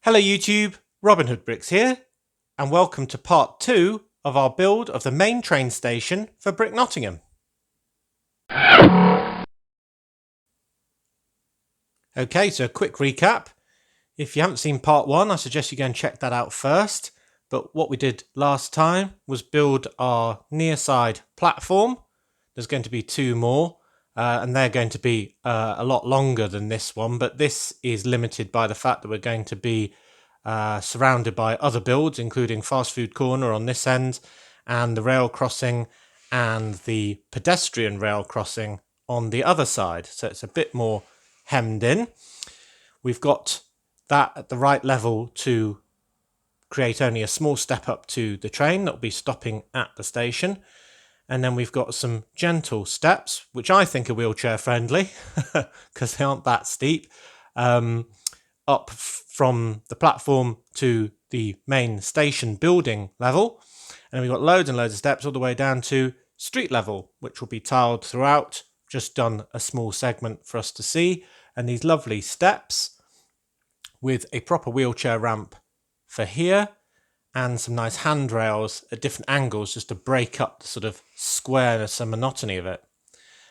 Hello YouTube, Robin Hood Bricks here, and welcome to part 2 of our build of the main train station for Brick Nottingham. Okay, so a quick recap. If you haven't seen part 1, I suggest you go and check that out first. But what we did last time was build our near side platform. There's going to be 2 more, and they're going to be a lot longer than this one, but this is limited by the fact that we're going to be surrounded by other builds, including fast food corner on this end, and the rail crossing and the pedestrian rail crossing on the other side. So it's a bit more hemmed in. We've got that at the right level to create only a small step up to the train that will be stopping at the station. And then we've got some gentle steps, which I think are wheelchair friendly because they aren't that steep, up from the platform to the main station building level. And we've got loads and loads of steps all the way down to street level, which will be tiled throughout. Just done a small segment for us to see. And these lovely steps with a proper wheelchair ramp for here, and some nice handrails at different angles just to break up the sort of squareness and monotony of it.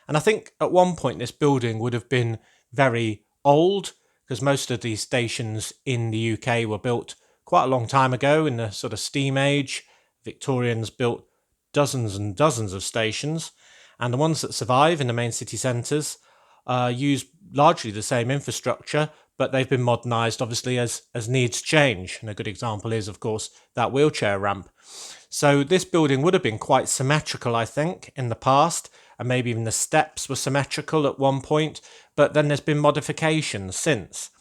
And I think at one point this building would have been very old, because most of these stations in the UK were built quite a long time ago in the sort of steam age. Victorians built dozens and dozens of stations, and the ones that survive in the main city centres use largely the same infrastructure, but they've been modernised, obviously, as needs change. And a good example is, of course, that wheelchair ramp. So this building would have been quite symmetrical, I think, in the past, and maybe even the steps were symmetrical at one point, but then there's been modifications since.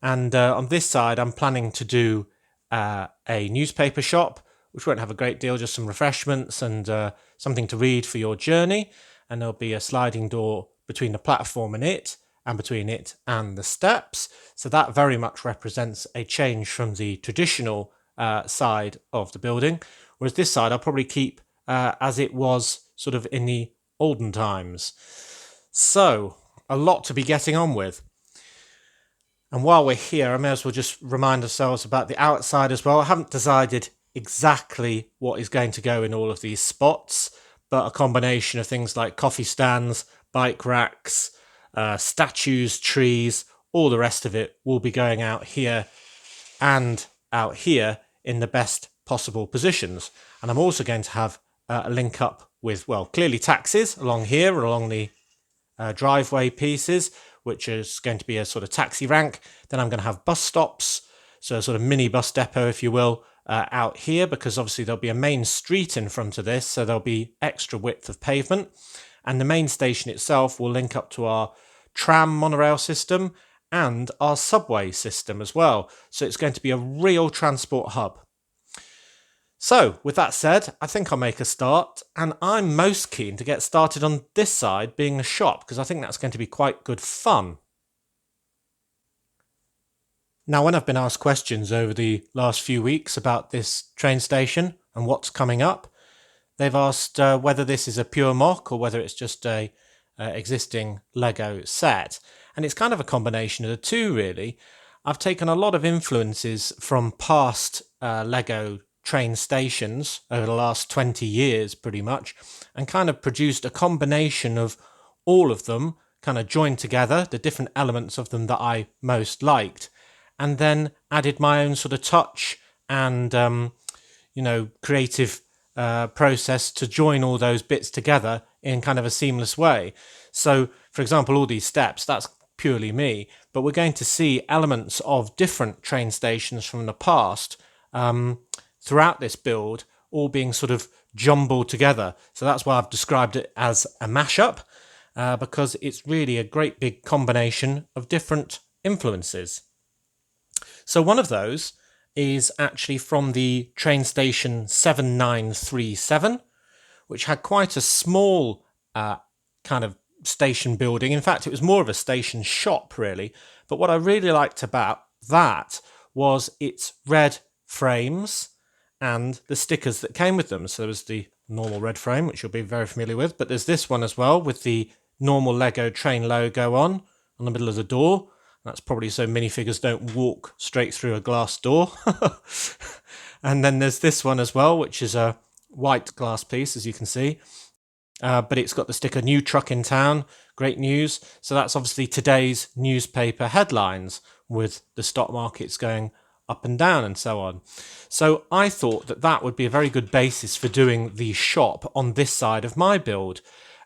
And on this side, I'm planning to do a newspaper shop, which won't have a great deal, just some refreshments and something to read for your journey. And there'll be a sliding door between the platform and it, and between it and the steps. So that very much represents a change from the traditional side of the building, whereas this side I'll probably keep as it was sort of in the olden times. So a lot to be getting on with. And while we're here, I may as well just remind ourselves about the outside as well. I haven't decided exactly what is going to go in all of these spots, but a combination of things like coffee stands, bike racks, statues, trees, all the rest of it will be going out here and out here in the best possible positions. And I'm also going to have a link up with, well, clearly taxis along here, along the driveway pieces, which is going to be a sort of taxi rank. Then I'm going to have bus stops, so a sort of mini bus depot, if you will, out here, because obviously there'll be a main street in front of this, so there'll be extra width of pavement. And the main station itself will link up to our tram monorail system and our subway system as well. So it's going to be a real transport hub. So with that said, I think I'll make a start, and I'm most keen to get started on this side being the shop, because I think that's going to be quite good fun. Now, when I've been asked questions over the last few weeks about this train station and what's coming up, they've asked whether this is a pure MOC or whether it's just a existing Lego set. And it's kind of a combination of the two, really. I've taken a lot of influences from past Lego train stations over the last 20 years, pretty much, and kind of produced a combination of all of them, kind of joined together, the different elements of them that I most liked, and then added my own sort of touch and, creative process to join all those bits together in kind of a seamless way. So, for example, all these steps, that's purely me, but we're going to see elements of different train stations from the past throughout this build, all being sort of jumbled together. So that's why I've described it as a mashup, because it's really a great big combination of different influences. So one of those is actually from the train station 7937, which had quite a small kind of station building. In fact, it was more of a station shop, really. But what I really liked about that was its red frames and the stickers that came with them. So there was the normal red frame, which you'll be very familiar with, but there's this one as well with the normal Lego train logo on the middle of the door. That's probably so minifigures don't walk straight through a glass door. And then there's this one as well, which is a white glass piece, as you can see. But it's got the sticker "New Truck in Town, Great News." So that's obviously today's newspaper headlines, with the stock markets going up and down and so on. So I thought that that would be a very good basis for doing the shop on this side of my build.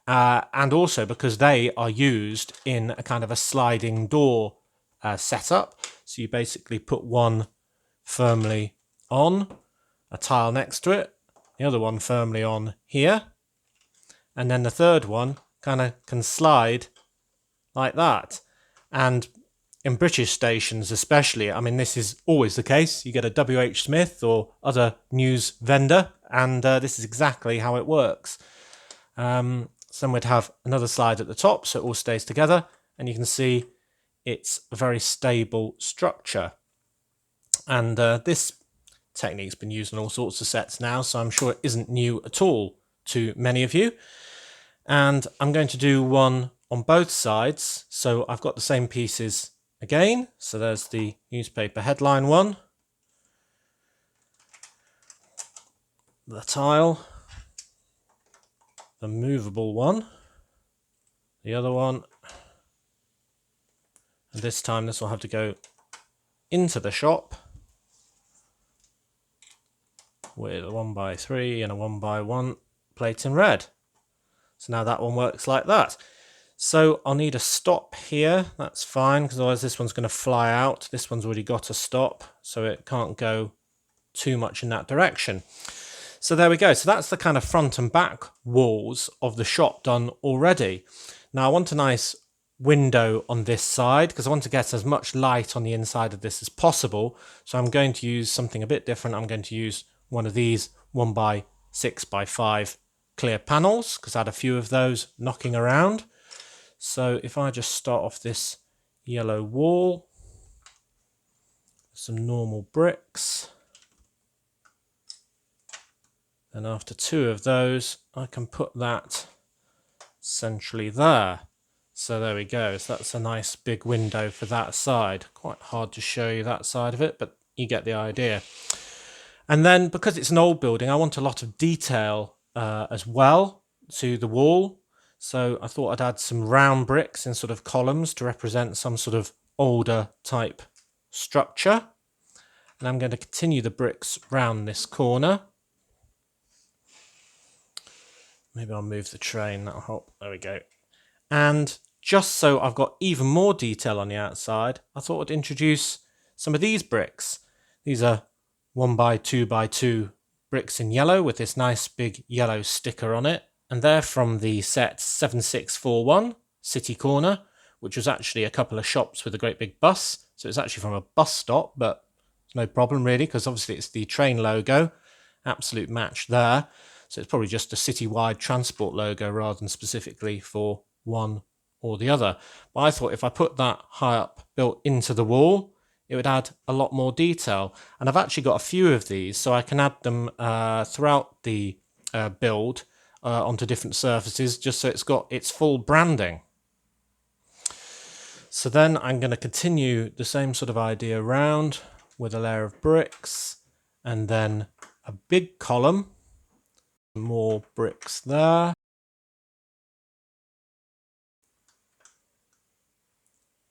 And also because they are used in a kind of a sliding door setup. So you basically put one firmly on, a tile next to it, the other one firmly on here, and then the third one kind of can slide like that. And in British stations especially, I mean, this is always the case. You get a WH Smith or other news vendor, and this is exactly how it works. Some would have another slide at the top so it all stays together, and you can see it's a very stable structure. And this technique's been used in all sorts of sets now, so I'm sure it isn't new at all to many of you. And I'm going to do one on both sides, so I've got the same pieces again. So there's the newspaper headline one, the tile, the movable one, the other one, and this time this will have to go into the shop with a 1x3 and a 1x1 plate in red. So now that one works like that. So I'll need a stop here. That's fine, because otherwise this one's going to fly out. This one's already got a stop, so it can't go too much in that direction. So there we go. So that's the kind of front and back walls of the shop done already. Now I want a nice window on this side because I want to get as much light on the inside of this as possible. So I'm going to use something a bit different. I'm going to use one of these 1x6x5 clear panels because I had a few of those knocking around. So if I just start off this yellow wall, some normal bricks, and after two of those I can put that centrally there. So there we go. So that's a nice big window for that side. Quite hard to show you that side of it, but you get the idea. And then because it's an old building, I want a lot of detail as well to the wall. So I thought I'd add some round bricks in sort of columns to represent some sort of older type structure. And I'm going to continue the bricks round this corner. Maybe I'll move the train, that'll help. There we go. And just so I've got even more detail on the outside, I thought I'd introduce some of these bricks. These are 1x2x2 bricks in yellow with this nice big yellow sticker on it. And they're from the set 7641, City Corner, which was actually a couple of shops with a great big bus. So it's actually from a bus stop, but it's no problem really, because obviously it's the train logo, absolute match there. So it's probably just a citywide transport logo rather than specifically for one or the other. But I thought if I put that high up built into the wall, it would add a lot more detail. And I've actually got a few of these, so I can add them throughout the build onto different surfaces, just so it's got its full branding. So then I'm going to continue the same sort of idea around with a layer of bricks and then a big column, more bricks there.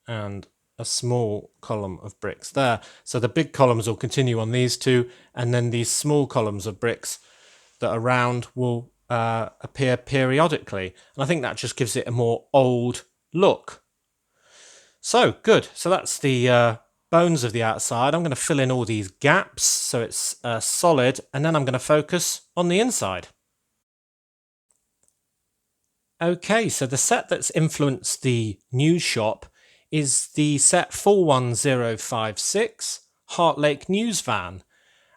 And a small column of bricks there. So the big columns will continue on these two, and then these small columns of bricks that are round will appear periodically. And I think that just gives it a more old look. So good. So that's the bones of the outside. I'm going to fill in all these gaps so it's solid, and then I'm going to focus on the inside. Okay, so the set that's influenced the news shop is the set 41056 Heart Lake News Van.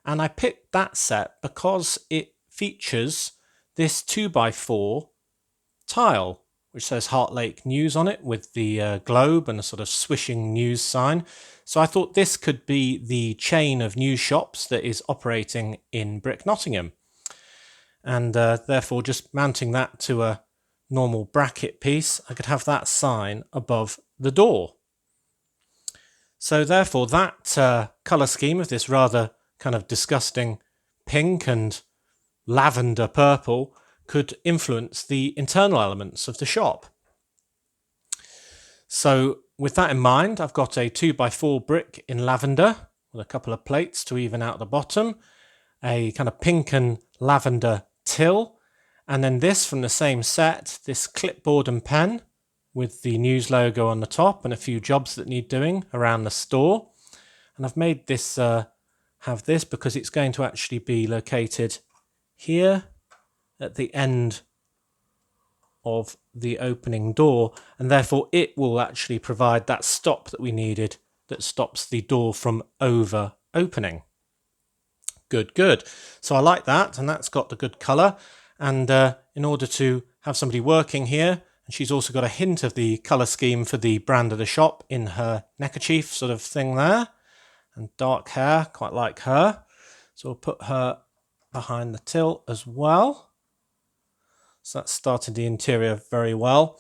And I picked that set because it features this 2x4 tile, which says Heart Lake News on it with the globe and a sort of swishing news sign. So I thought this could be the chain of news shops that is operating in Brick Nottingham. And therefore just mounting that to a normal bracket piece, I could have that sign above the door. So therefore that colour scheme of this rather kind of disgusting pink and lavender purple could influence the internal elements of the shop. So with that in mind, I've got a 2x4 brick in lavender with a couple of plates to even out the bottom, a kind of pink and lavender till, and then this from the same set, this clipboard and pen with the news logo on the top and a few jobs that need doing around the store. And I've made this have this because it's going to actually be located here at the end of the opening door, and therefore it will actually provide that stop that we needed that stops the door from over opening. Good. So I like that, and that's got the good colour. And in order to have somebody working here, and she's also got a hint of the colour scheme for the brand of the shop in her neckerchief sort of thing there, and dark hair, quite like her. So we'll put her behind the till as well. So that started the interior very well.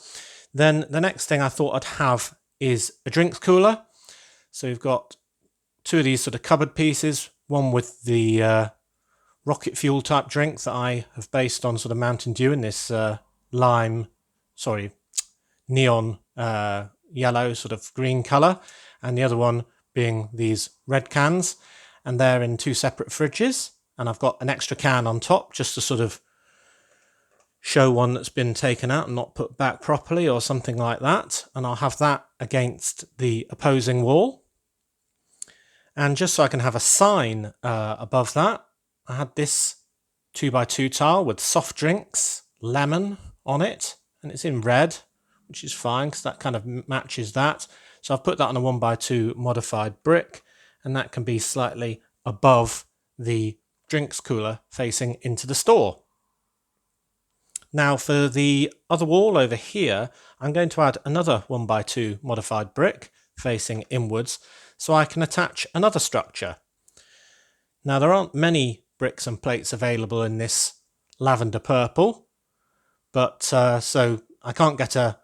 Then the next thing I thought I'd have is a drinks cooler. So we've got two of these sort of cupboard pieces, one with the rocket fuel type drink that I have based on sort of Mountain Dew in this neon yellow sort of green colour, and the other one being these red cans, and they're in two separate fridges, and I've got an extra can on top just to sort of show one that's been taken out and not put back properly or something like that, and I'll have that against the opposing wall. And just so I can have a sign above that, I had this 2x2 tile with soft drinks, lemon on it, and it's in red, which is fine because that kind of matches that. So I've put that on a 1x2 modified brick, and that can be slightly above the drinks cooler facing into the store. Now for the other wall over here, I'm going to add another 1x2 modified brick facing inwards so I can attach another structure. Now there aren't many bricks and plates available in this lavender purple, but so I can't get a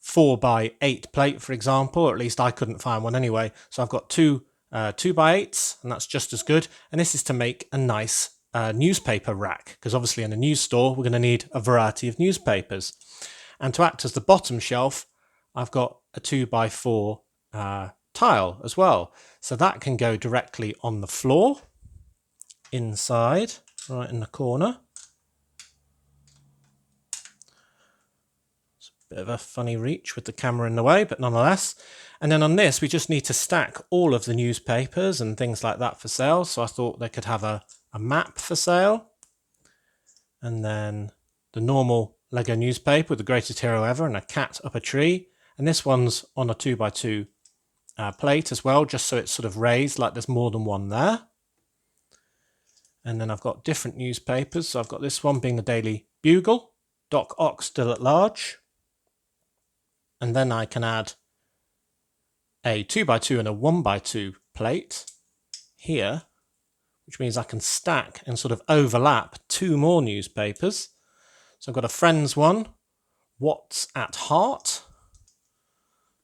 4x8 plate, for example, or at least I couldn't find one anyway. So I've got two 2x8s, and that's just as good. And this is to make a nice newspaper rack, because obviously in a news store we're going to need a variety of newspapers. And to act as the bottom shelf, I've got a 2x4 tile as well, so that can go directly on the floor inside, right in the corner. It's a bit of a funny reach with the camera in the way, but nonetheless. And then on this we just need to stack all of the newspapers and things like that for sale, so I thought they could have a map for sale, and then the normal Lego newspaper with the greatest hero ever and a cat up a tree, and this one's on a 2x2 plate as well, just so it's sort of raised like there's more than one there. And then I've got different newspapers, so I've got this one being the Daily Bugle, Doc Ock still at large, and then I can add a 2x2 and a 1x2 plate here, which means I can stack and sort of overlap two more newspapers. So I've got a Friends one, What's at Heart,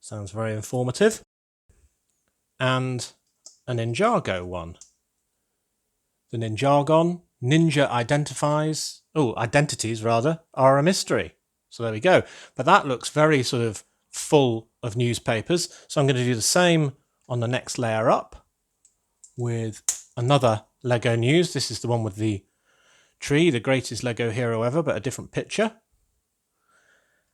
sounds very informative, and a Ninjago one. The Ninjagon, Identities are a mystery. So there we go. But that looks very sort of full of newspapers. So I'm going to do the same on the next layer up with another Lego news. This is the one with the tree, the greatest Lego hero ever, but a different picture.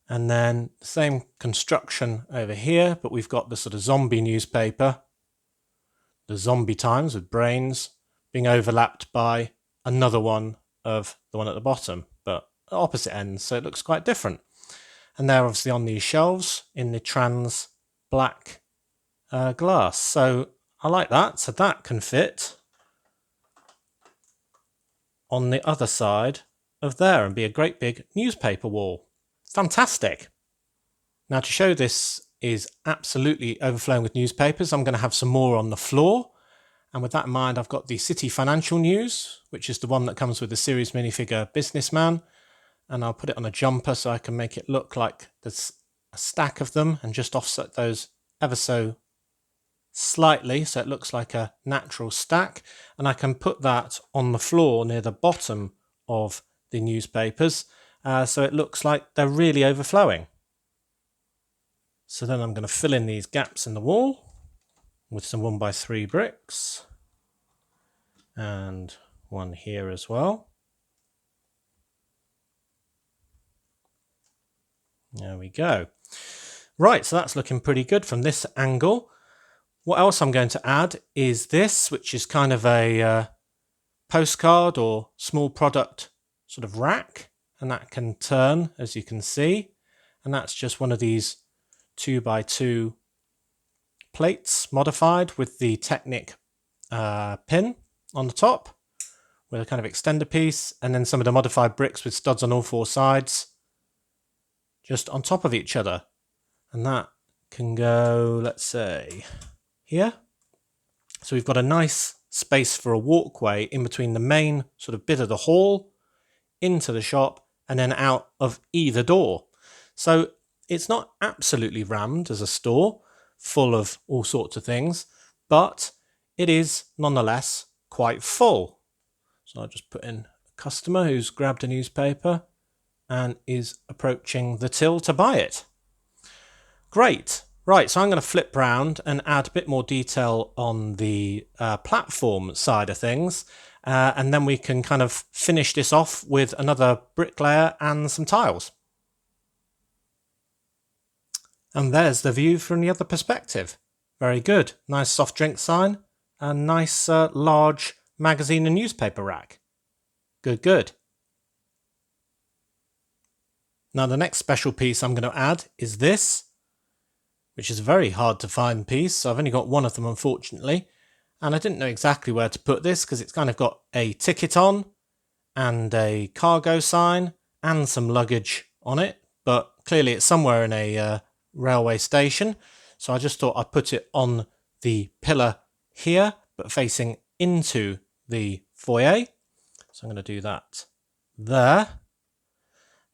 And then the same construction over here, but we've got the sort of zombie newspaper, the Zombie Times with brains, being overlapped by another one of the one at the bottom, but at opposite ends, so it looks quite different. And they're obviously on these shelves in the trans black glass. So I like that. So that can fit on the other side of there and be a great big newspaper wall. Fantastic. Now to show this is absolutely overflowing with newspapers, I'm going to have some more on the floor. And with that in mind, I've got the City Financial News, which is the one that comes with the series minifigure Businessman. And I'll put it on a jumper so I can make it look like there's a stack of them and just offset those ever so slightly so it looks like a natural stack, and I can put that on the floor near the bottom of the newspapers so it looks like they're really overflowing. So then I'm going to fill in these gaps in the wall with some 1x3 bricks, and one here as well. There we go. Right, so that's looking pretty good from this angle. What else I'm going to add is this, which is kind of a postcard or small product sort of rack, and that can turn, as you can see, and that's just one of these 2x2 plates modified with the Technic pin on the top with a kind of extender piece, and then some of the modified bricks with studs on all four sides just on top of each other. And that can go, let's say, here. So we've got a nice space for a walkway in between the main sort of bit of the hall into the shop and then out of either door. So it's not absolutely rammed as a store full of all sorts of things, but it is nonetheless quite full. So I'll just put in a customer who's grabbed a newspaper and is approaching the till to buy it. Great. Right, so I'm going to flip round and add a bit more detail on the platform side of things, and then we can kind of finish this off with another bricklayer and some tiles. And there's the view from the other perspective. Very good. Nice soft drink sign and nice large magazine and newspaper rack. Good, good. Now the next special piece I'm going to add is this, which is a very hard to find piece. So I've only got one of them, unfortunately. And I didn't know exactly where to put this because it's kind of got a ticket on and a cargo sign and some luggage on it. But clearly it's somewhere in a railway station. So I just thought I'd put it on the pillar here, but facing into the foyer. So I'm going to do that there.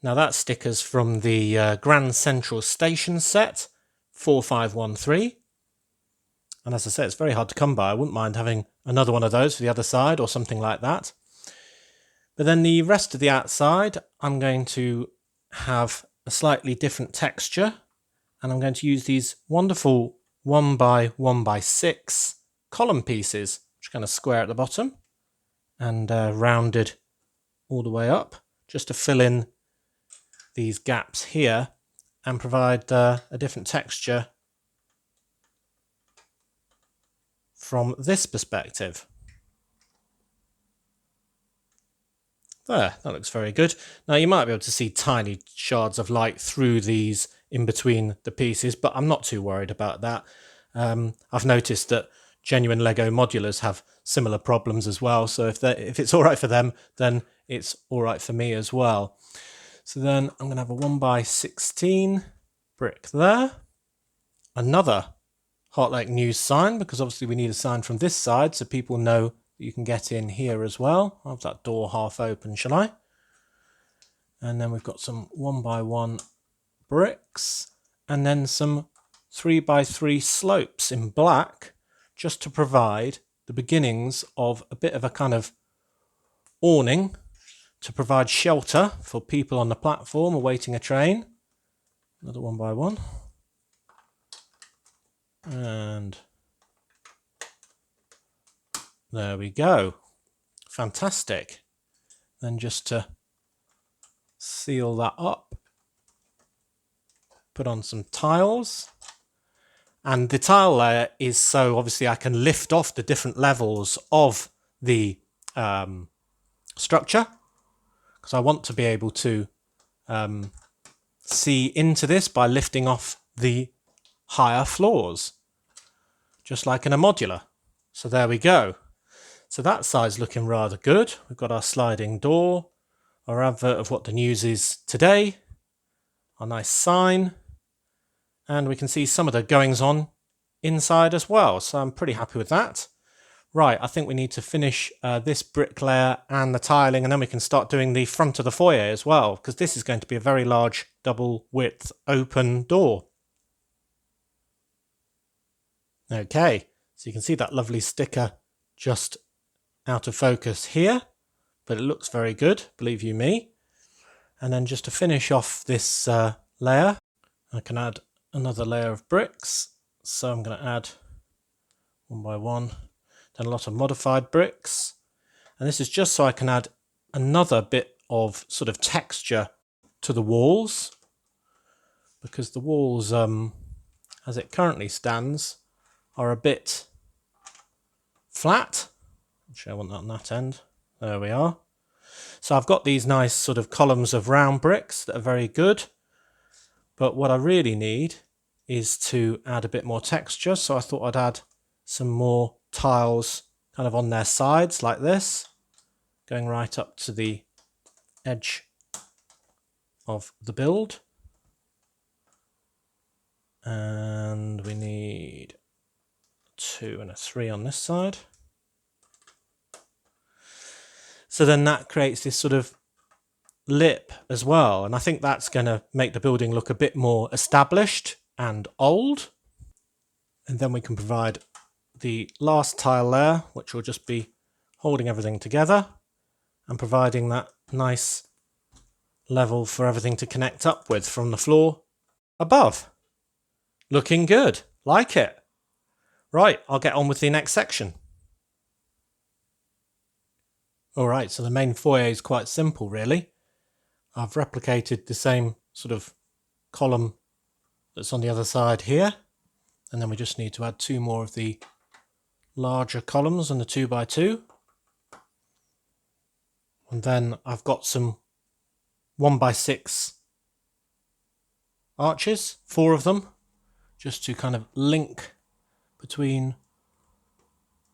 Now that sticker's from the Grand Central Station set 4513. And as I say, it's very hard to come by. I wouldn't mind having another one of those for the other side or something like that. But then the rest of the outside, I'm going to have a slightly different texture. And I'm going to use these wonderful 1x1x6 column pieces, which are kind of square at the bottom and rounded all the way up, just to fill in these gaps here and provide a different texture from this perspective. There, that looks very good. Now you might be able to see tiny shards of light through these in between the pieces, but I'm not too worried about that. I've noticed that genuine Lego modulars have similar problems as well, so if it's all right for them, then it's all right for me as well. So then I'm going to have a 1x16 brick there. Another Heart Lake News sign, because obviously we need a sign from this side so people know that you can get in here as well. I'll have that door half open, shall I? And then we've got some 1x1 bricks and then some 3x3 slopes in black, just to provide the beginnings of a bit of a kind of awning to provide shelter for people on the platform awaiting a train. Another 1x1. And there we go. Fantastic. Then just to seal that up, put on some tiles. And the tile layer is so obviously I can lift off the different levels of the structure, because I want to be able to see into this by lifting off the higher floors, just like in a modular. So there we go. So that side's looking rather good. We've got our sliding door, our advert of what the news is today, our nice sign, and we can see some of the goings on inside as well. So I'm pretty happy with that. Right, I think we need to finish this brick layer and the tiling, and then we can start doing the front of the foyer as well, because this is going to be a very large double width open door. Okay, So you can see that lovely sticker just out of focus here, but it looks very good, believe you me. And then just to finish off this layer, I can add another layer of bricks. So I'm going to add one by one, then a lot of modified bricks. And this is just so I can add another bit of sort of texture to the walls, because the walls, as it currently stands, are a bit flat. Actually, I want that on that end. There we are. So I've got these nice sort of columns of round bricks that are very good. But what I really need is to add a bit more texture. So I thought I'd add some more tiles kind of on their sides like this, going right up to the edge of the build. And we need 2 and a 3 on this side. So then that creates this sort of lip as well, and I think that's going to make the building look a bit more established and old. And then we can provide the last tile layer, which will just be holding everything together and providing that nice level for everything to connect up with from the floor above. Looking good, like it. Right, I'll get on with the next section. Alright, so the main foyer is quite simple really. I've replicated the same sort of column that's on the other side here, and then we just need to add 2 more of the larger columns on the 2x2. And then I've got some 1x6 arches, 4 of them, just to kind of link between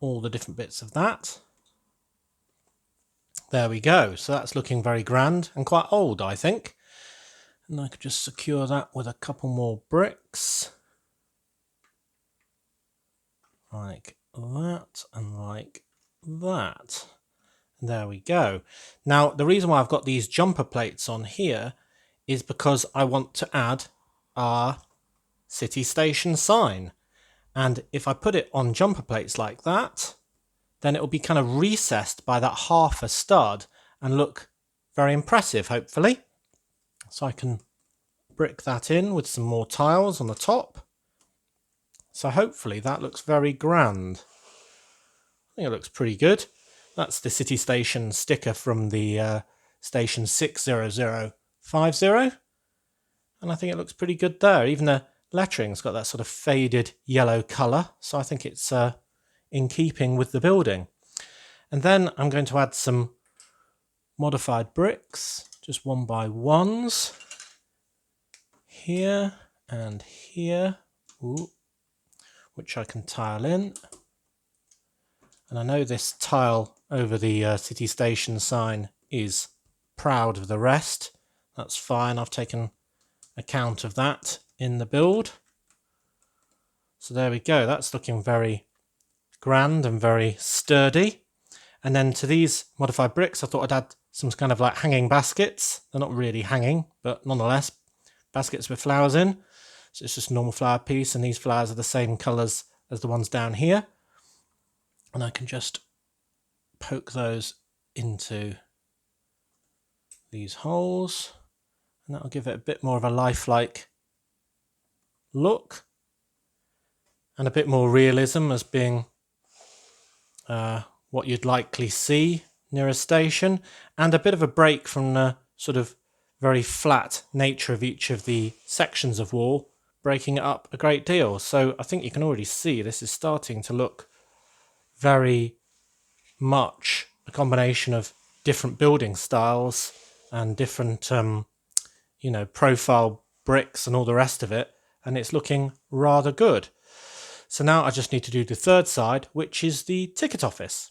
all the different bits of that. There we go. So that's looking very grand and quite old, I think. And I could just secure that with a couple more bricks. Like that and like that. And there we go. Now, the reason why I've got these jumper plates on here is because I want to add our city station sign. And if I put it on jumper plates like that, then it will be kind of recessed by that half a stud and look very impressive, hopefully. So I can brick that in with some more tiles on the top. So hopefully that looks very grand. I think it looks pretty good. That's the city station sticker from the station 60050. And I think it looks pretty good there. Even the lettering's got that sort of faded yellow colour. So I think it's in keeping with the building. And then I'm going to add some modified bricks, just 1x1s, here and here, which I can tile in. And I know this tile over the city station sign is proud of the rest. That's fine, I've taken account of that in the build. So there we go, that's looking very grand and very sturdy. And then to these modified bricks, I thought I'd add some kind of like hanging baskets. They're not really hanging, but nonetheless, baskets with flowers in. So it's just a normal flower piece, and these flowers are the same colours as the ones down here. And I can just poke those into these holes, and that'll give it a bit more of a lifelike look and a bit more realism as being what you'd likely see near a station, and a bit of a break from the sort of very flat nature of each of the sections of wall, breaking it up a great deal. So I think you can already see this is starting to look very much a combination of different building styles and different profile bricks and all the rest of it, and it's looking rather good. So now I just need to do the third side, which is the ticket office.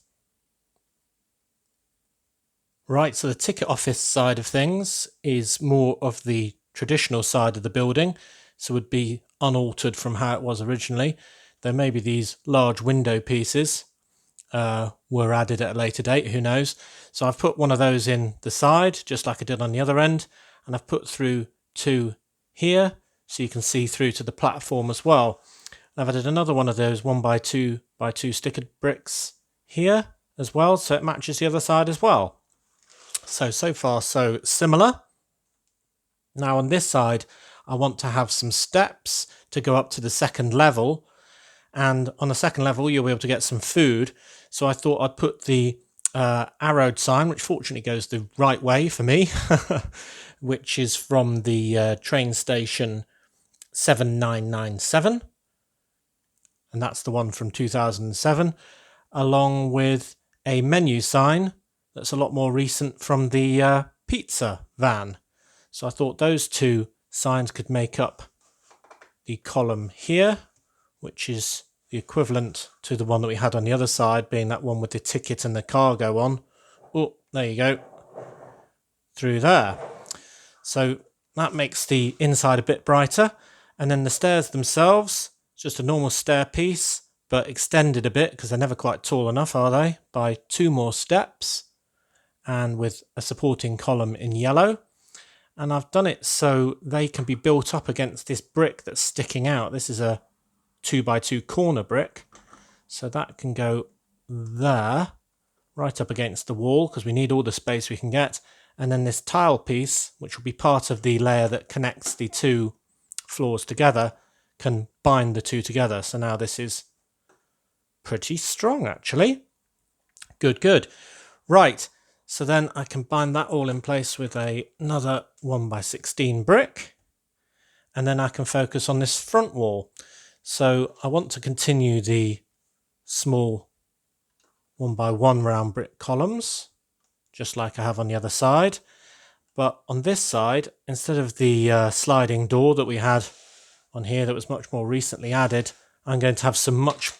Right, so the ticket office side of things is more of the traditional side of the building, so would be unaltered from how it was originally. There may be these large window pieces were added at a later date, who knows. So I've put one of those in the side, just like I did on the other end, and I've put through 2 here, so you can see through to the platform as well. And I've added another one of those 1x2 by 2 stickered bricks here as well, so it matches the other side as well. So far so similar. Now on this side, I want to have some steps to go up to the second level, and on the second level you'll be able to get some food. So I thought I'd put the arrowed sign, which fortunately goes the right way for me, which is from the train station 7997, and that's the one from 2007, along with a menu sign that's a lot more recent from the pizza van. So I thought those two signs could make up the column here, which is the equivalent to the one that we had on the other side, being that one with the ticket and the cargo on. Oh, there you go, through there. So that makes the inside a bit brighter. And then the stairs themselves, just a normal stair piece, but extended a bit because they're never quite tall enough, are they? By 2 more steps, and with a supporting column in yellow. And I've done it so they can be built up against this brick that's sticking out. This is a 2x2 corner brick, so that can go there, right up against the wall, because we need all the space we can get. And then this tile piece, which will be part of the layer that connects the 2 floors together, can bind the 2 together. So now this is pretty strong, actually. Good. Right, so then I can bind that all in place with another 1x16 brick, and then I can focus on this front wall. So I want to continue the small 1x1 round brick columns, just like I have on the other side. But on this side, instead of the sliding door that we had on here that was much more recently added, I'm going to have some much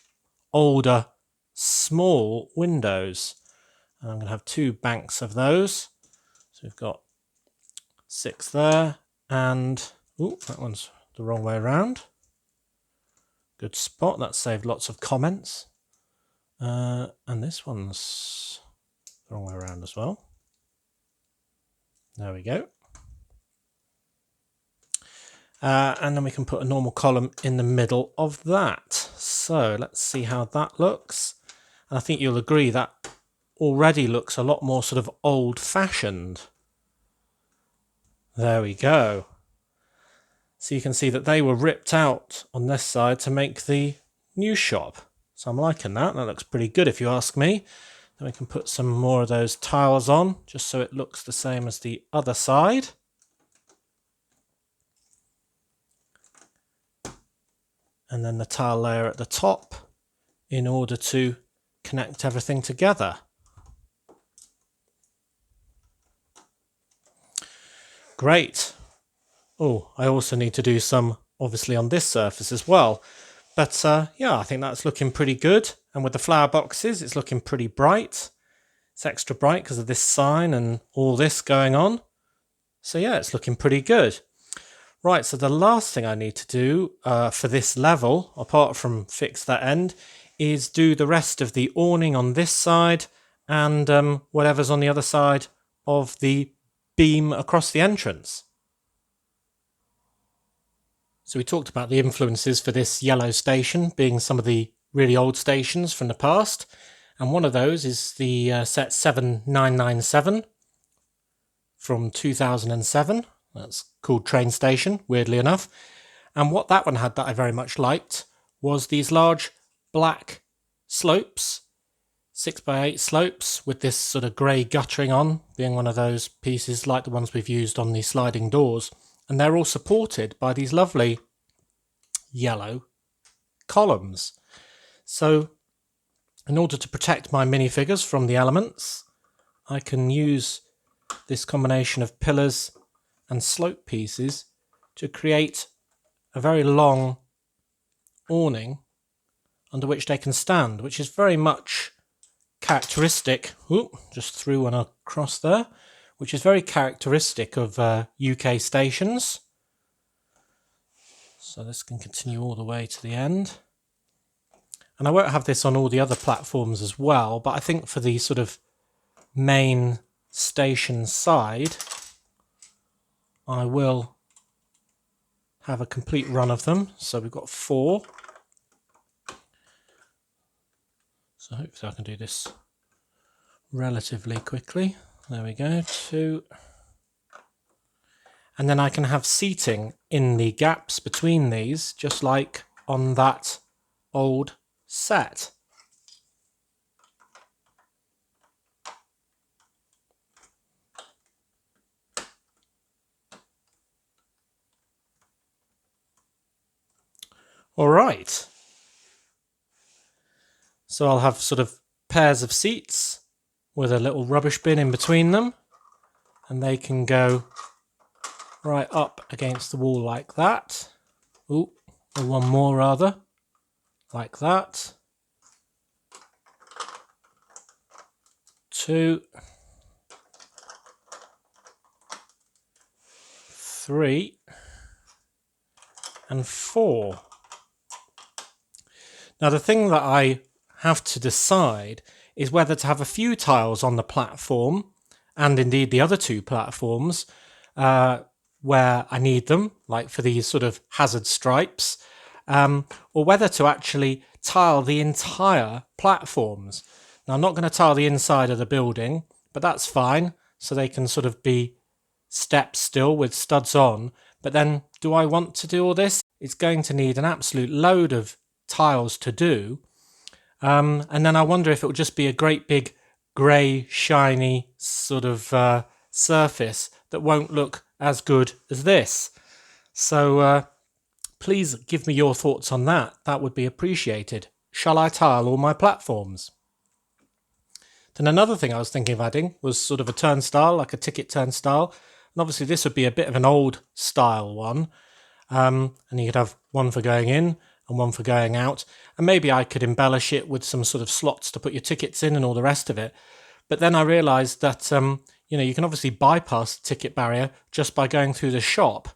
older, small windows. And I'm going to have 2 banks of those. So we've got 6 there, and that one's the wrong way around. Good spot, that saved lots of comments. And this one's the wrong way around as well. There we go. And then we can put a normal column in the middle of that. So let's see how that looks. And I think you'll agree that already looks a lot more sort of old-fashioned. There we go. So you can see that they were ripped out on this side to make the new shop. So I'm liking that. That looks pretty good if you ask me. Then we can put some more of those tiles on, just so it looks the same as the other side. And then the tile layer at the top in order to connect everything together. Great. Oh, I also need to do some, obviously, on this surface as well. But yeah, I think that's looking pretty good. And with the flower boxes, it's looking pretty bright. It's extra bright because of this sign and all this going on. So yeah, it's looking pretty good. Right, so the last thing I need to do for this level, apart from fix that end, is do the rest of the awning on this side and whatever's on the other side of the beam across the entrance. So we talked about the influences for this yellow station being some of the really old stations from the past, and one of those is the set 7997 from 2007. That's called Train Station, weirdly enough. And what that one had that I very much liked was these large black slopes, 6x8 slopes with this sort of grey guttering on, being one of those pieces like the ones we've used on the sliding doors. And they're all supported by these lovely yellow columns. So in order to protect my minifigures from the elements, I can use this combination of pillars and slope pieces to create a very long awning under which they can stand, which is very much characteristic. Just threw one across there, which is very characteristic of UK stations. So this can continue all the way to the end. And I won't have this on all the other platforms as well, but I think for the sort of main station side, I will have a complete run of them. So we've got 4. So hopefully I can do this relatively quickly. There we go, 2. And then I can have seating in the gaps between these, just like on that old set. All right. So I'll have sort of pairs of seats with a little rubbish bin in between them, and they can go right up against the wall like that. Ooh, or one more rather, like that. 2, 3, and 4. Now the thing that I have to decide is whether to have a few tiles on the platform, and indeed the other 2 platforms, where I need them, like for these sort of hazard stripes, or whether to actually tile the entire platforms. Now I'm not going to tile the inside of the building, but that's fine, so they can sort of be steps still with studs on. But then, do I want to do all this? It's going to need an absolute load of tiles to do, and then I wonder if it would just be a great big grey shiny sort of surface that won't look as good as this. So please give me your thoughts on that. That would be appreciated. Shall I tile all my platforms? Then another thing I was thinking of adding was sort of a turnstile, like a ticket turnstile. And obviously this would be a bit of an old style one. And you could have one for going in and one for going out. And maybe I could embellish it with some sort of slots to put your tickets in and all the rest of it. But then I realised that, you can obviously bypass the ticket barrier just by going through the shop.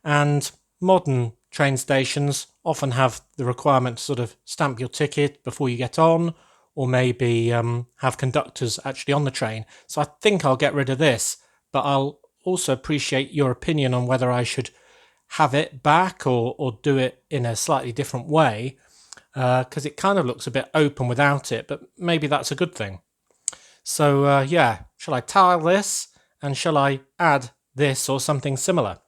And modern train stations often have the requirement to sort of stamp your ticket before you get on, or maybe have conductors actually on the train. So I think I'll get rid of this, but I'll also appreciate your opinion on whether I should have it back or do it in a slightly different way, because it kind of looks a bit open without it, but maybe that's a good thing. So yeah, shall I tile this, and shall I add this or something similar?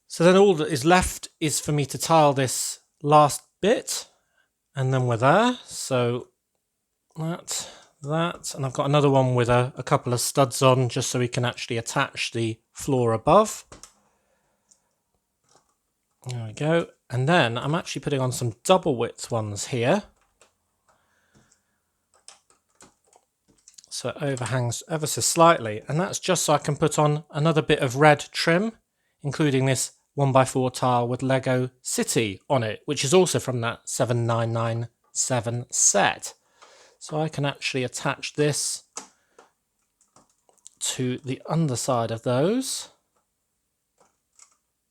So then all that is left is for me to tile this last bit, and then we're there. So that, and I've got another one with a couple of studs on, just so we can actually attach the floor above. There we go. And then I'm actually putting on some double width ones here, so it overhangs ever so slightly, and that's just so I can put on another bit of red trim, including this 1x4 tile with Lego City on it, which is also from that 7997 set. So I can actually attach this to the underside of those,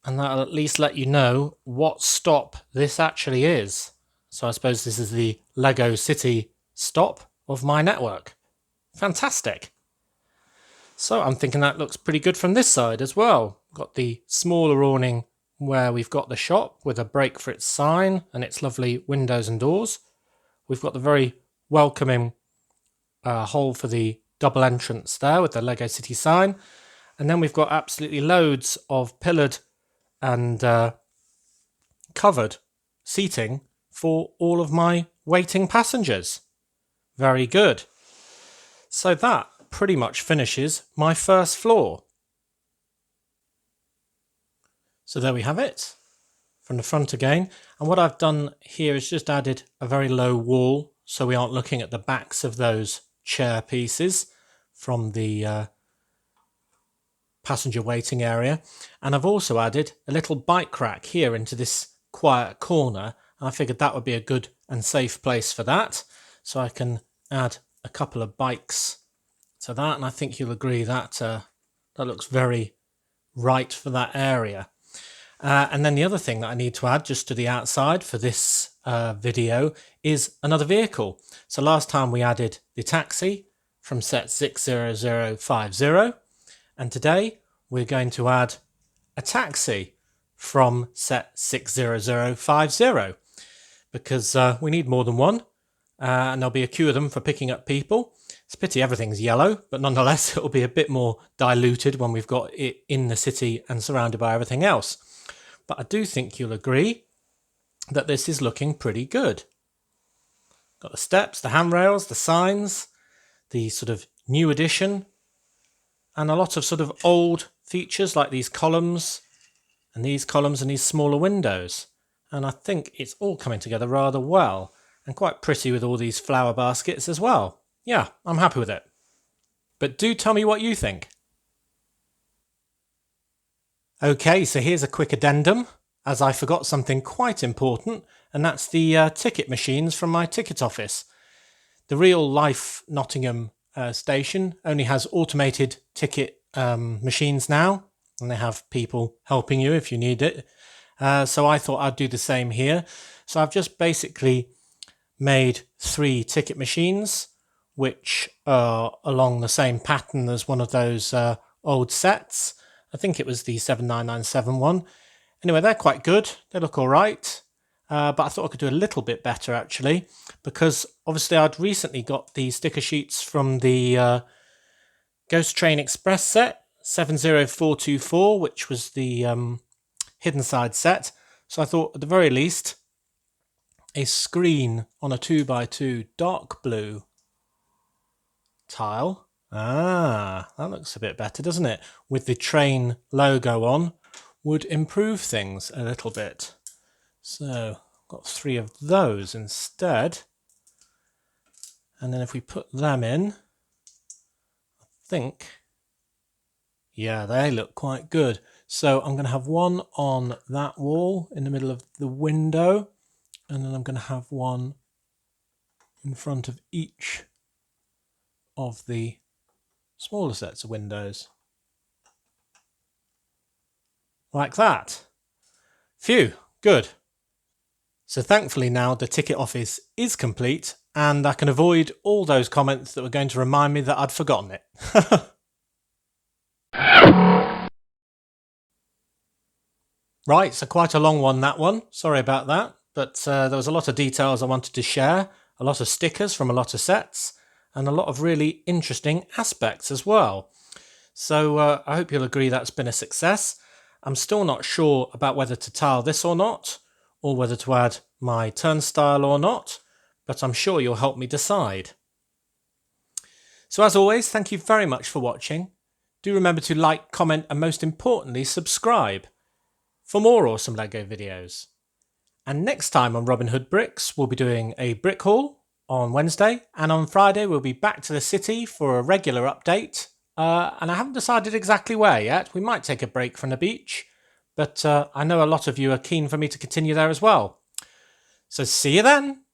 and that'll at least let you know what stop this actually is. So I suppose this is the Lego City stop of my network. Fantastic. So I'm thinking that looks pretty good from this side as well. Got the smaller awning where we've got the shop with a break for its sign and its lovely windows and doors. We've got the very welcoming hole for the double entrance there with the Lego City sign. And then we've got absolutely loads of pillared and covered seating for all of my waiting passengers. Very good. So that pretty much finishes my first floor. So there we have it from the front again. And what I've done here is just added a very low wall, so we aren't looking at the backs of those chair pieces from the passenger waiting area. And I've also added a little bike rack here into this quiet corner. I figured that would be a good and safe place for that. So I can add a couple of bikes to that, and I think you'll agree that that looks very right for that area. And then the other thing that I need to add just to the outside for this video is another vehicle. So last time we added the taxi from set 60050, and today we're going to add a taxi from set 60050, because we need more than one, and there'll be a queue of them for picking up people. It's a pity everything's yellow, but nonetheless it'll be a bit more diluted when we've got it in the city and surrounded by everything else. But I do think you'll agree that this is looking pretty good. Got the steps, the handrails, the signs, the sort of new addition, and a lot of sort of old features like these columns and these smaller windows. And I think it's all coming together rather well and quite pretty with all these flower baskets as well. Yeah, I'm happy with it. But do tell me what you think. Okay, so here's a quick addendum, as I forgot something quite important, and that's the ticket machines from my ticket office. The real life Nottingham station only has automated ticket machines now, and they have people helping you if you need it. So I thought I'd do the same here. So I've just basically made 3 ticket machines, which are along the same pattern as one of those old sets. I think it was the 79971 one. Anyway, they're quite good. They look all right. But I thought I could do a little bit better, actually, because obviously I'd recently got the sticker sheets from the Ghost Train Express set, 70424, which was the hidden side set. So I thought, at the very least, a screen on a 2x2 dark blue tile. Ah, that looks a bit better, doesn't it? With the train logo on, would improve things a little bit. So, got 3 of those instead. And then if we put them in, I think, yeah, they look quite good. So I'm going to have one on that wall in the middle of the window, and then I'm going to have one in front of each of the smaller sets of windows. Like that. Phew, good. So thankfully now the ticket office is complete, and I can avoid all those comments that were going to remind me that I'd forgotten it. Right, so quite a long one, that one. Sorry about that. But there was a lot of details I wanted to share, a lot of stickers from a lot of sets, and a lot of really interesting aspects as well. So I hope you'll agree that's been a success. I'm still not sure about whether to tile this or not, or whether to add my turnstile or not, but I'm sure you'll help me decide. So as always, thank you very much for watching. Do remember to like, comment, and most importantly, subscribe for more awesome LEGO videos. And next time on Robin Hood Bricks, we'll be doing a brick haul on Wednesday, and on Friday we'll be back to the city for a regular update. And I haven't decided exactly where yet. We might take a break from the beach, but I know a lot of you are keen for me to continue there as well. So see you then.